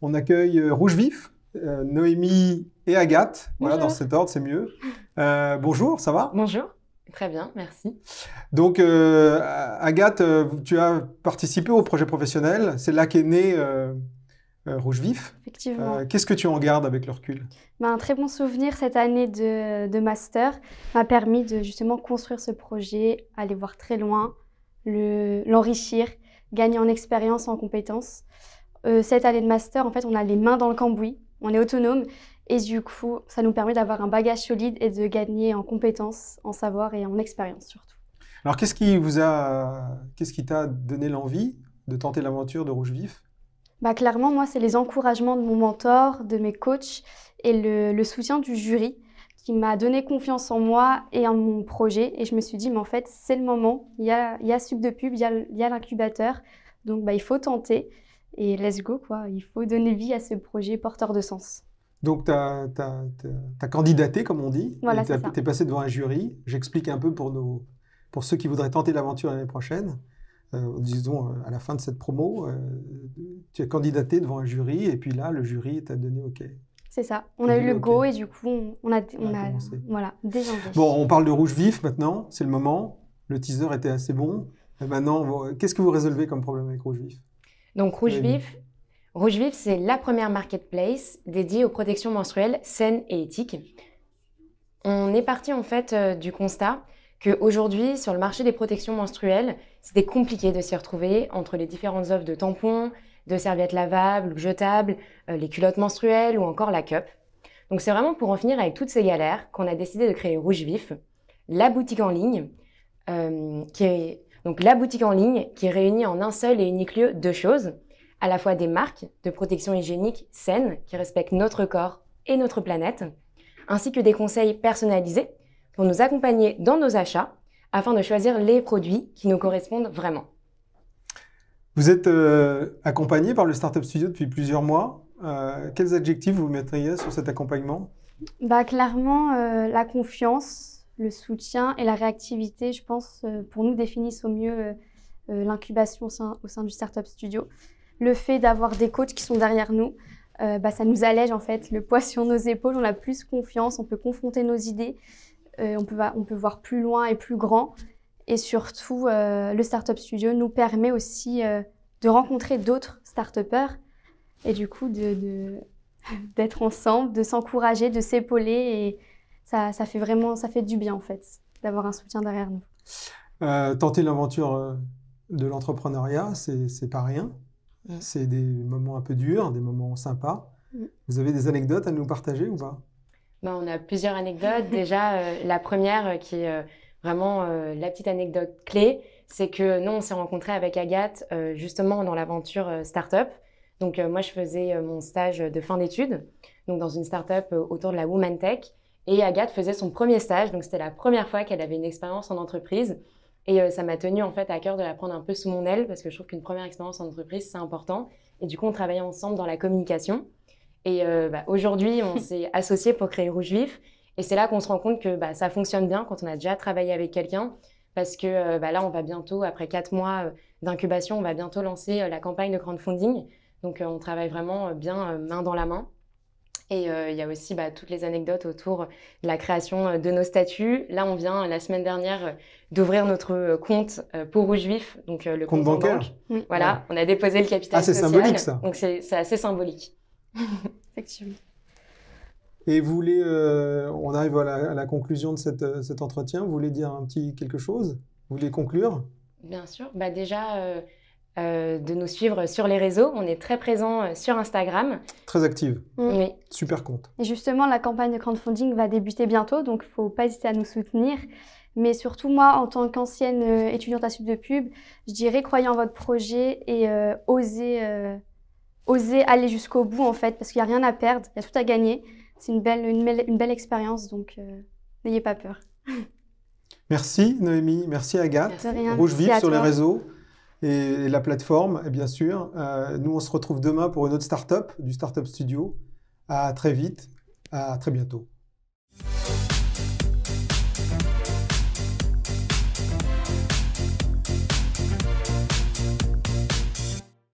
On accueille Rouge Vif, Noémie et Agathe. Voilà, Bonjour. dans cet ordre, c'est mieux. Bonjour, ça va? Bonjour, très bien, merci. Donc, Agathe, tu as participé au projet professionnel. C'est là qu'est né Rouge Vif. Effectivement. Qu'est-ce que tu en gardes avec le recul? Un très bon souvenir cette année de master m'a permis de justement construire ce projet, aller voir très loin, l'enrichir, gagner en expérience, en compétences. Cette année de master, en fait, on a les mains dans le cambouis, on est autonome et du coup, ça nous permet d'avoir un bagage solide et de gagner en compétences, en savoir et en expérience surtout. Alors, qu'est-ce qui t'a donné l'envie de tenter l'aventure de Rouge Vif? Clairement, moi, c'est les encouragements de mon mentor, de mes coachs et le soutien du jury qui m'a donné confiance en moi et en mon projet. Et je me suis dit, mais en fait, c'est le moment. Il y a Sup de Pub, il y a l'incubateur. Donc, il faut tenter. Et let's go, quoi. Il faut donner vie à ce projet porteur de sens. Donc, tu as candidaté, comme on dit. Voilà, c'est ça. Tu es passé devant un jury. J'explique un peu pour ceux qui voudraient tenter l'aventure l'année prochaine. Disons, à la fin de cette promo, tu as candidaté devant un jury. Et puis là, le a t'a donné OK. C'est ça. On a eu le go et du coup, on a voilà, déjà engagé. Bon, on parle de Rouge Vif maintenant. C'est le moment. Le teaser était assez bon. Et maintenant, qu'est-ce que vous résolvez comme problème avec Rouge Vif? Donc, Rouge Vif, c'est la première marketplace dédiée aux protections menstruelles saines et éthiques. On est parti en fait du constat qu'aujourd'hui, sur le marché des protections menstruelles, c'était compliqué de s'y retrouver entre les différentes offres de tampons, de serviettes lavables, jetables, les culottes menstruelles ou encore la cup. Donc, c'est vraiment pour en finir avec toutes ces galères qu'on a décidé de créer Rouge Vif, la boutique en ligne qui réunit en un seul et unique lieu deux choses, à la fois des marques de protection hygiénique saines qui respectent notre corps et notre planète, ainsi que des conseils personnalisés pour nous accompagner dans nos achats afin de choisir les produits qui nous correspondent vraiment. Vous êtes accompagné par le Startup Studio depuis plusieurs mois. Quels adjectifs vous mettriez sur cet accompagnement? Clairement, la confiance, le soutien et la réactivité, je pense, pour nous définissent au mieux l'incubation au sein du Startup Studio. Le fait d'avoir des coachs qui sont derrière nous, ça nous allège en fait le poids sur nos épaules, on a plus confiance, on peut confronter nos idées, on peut voir plus loin et plus grand. Et surtout, le Startup Studio nous permet aussi de rencontrer d'autres start-upers et du coup d'être ensemble, de s'encourager, de s'épauler et ça fait du bien en fait, d'avoir un soutien derrière nous. Tenter l'aventure de l'entrepreneuriat, c'est pas rien. C'est des moments un peu durs, des moments sympas. Vous avez des anecdotes à nous partager ou pas? On a plusieurs anecdotes. Déjà, la première qui est vraiment la petite anecdote clé, c'est que nous, on s'est rencontrés avec Agathe justement dans l'aventure startup. Donc, moi, je faisais mon stage de fin d'études donc dans une startup autour de la Woman Tech. Et Agathe faisait son premier stage, donc c'était la première fois qu'elle avait une expérience en entreprise. Et ça m'a tenu en fait à cœur de la prendre un peu sous mon aile parce que je trouve qu'une première expérience en entreprise, c'est important. Et du coup, on travaillait ensemble dans la communication. Et aujourd'hui, on s'est associés pour créer Rouge Vif. Et c'est là qu'on se rend compte que ça fonctionne bien quand on a déjà travaillé avec quelqu'un. Parce que là, on va bientôt, après 4 mois d'incubation, on va bientôt lancer la campagne de crowdfunding. Donc, on travaille vraiment bien main dans la main. Et il y a aussi toutes les anecdotes autour de la création de nos statuts. Là, on vient la semaine dernière d'ouvrir notre compte pour Rouge Vif, donc le compte bancaire. Voilà, ouais. On a déposé le capital social. C'est symbolique ça. Donc c'est assez symbolique. Effectivement. Et vous voulez, on arrive à la conclusion de cet entretien. Vous voulez dire quelque chose? Vous voulez conclure? Bien sûr. Déjà. De nous suivre sur les réseaux. On est très présent sur Instagram. Très active. Oui. Super compte. Et justement, la campagne de crowdfunding va débuter bientôt, donc il ne faut pas hésiter à nous soutenir. Mais surtout, moi, en tant qu'ancienne étudiante à Sup de Pub, je dirais croyez en votre projet et osez aller jusqu'au bout, en fait, parce qu'il n'y a rien à perdre, il y a tout à gagner. C'est une belle expérience, donc n'ayez pas peur. Merci Noémie, merci Agathe. Rouge Vif sur les réseaux. Et la plateforme, et bien sûr. Nous, on se retrouve demain pour une autre startup du Startup Studio. À très vite, à très bientôt.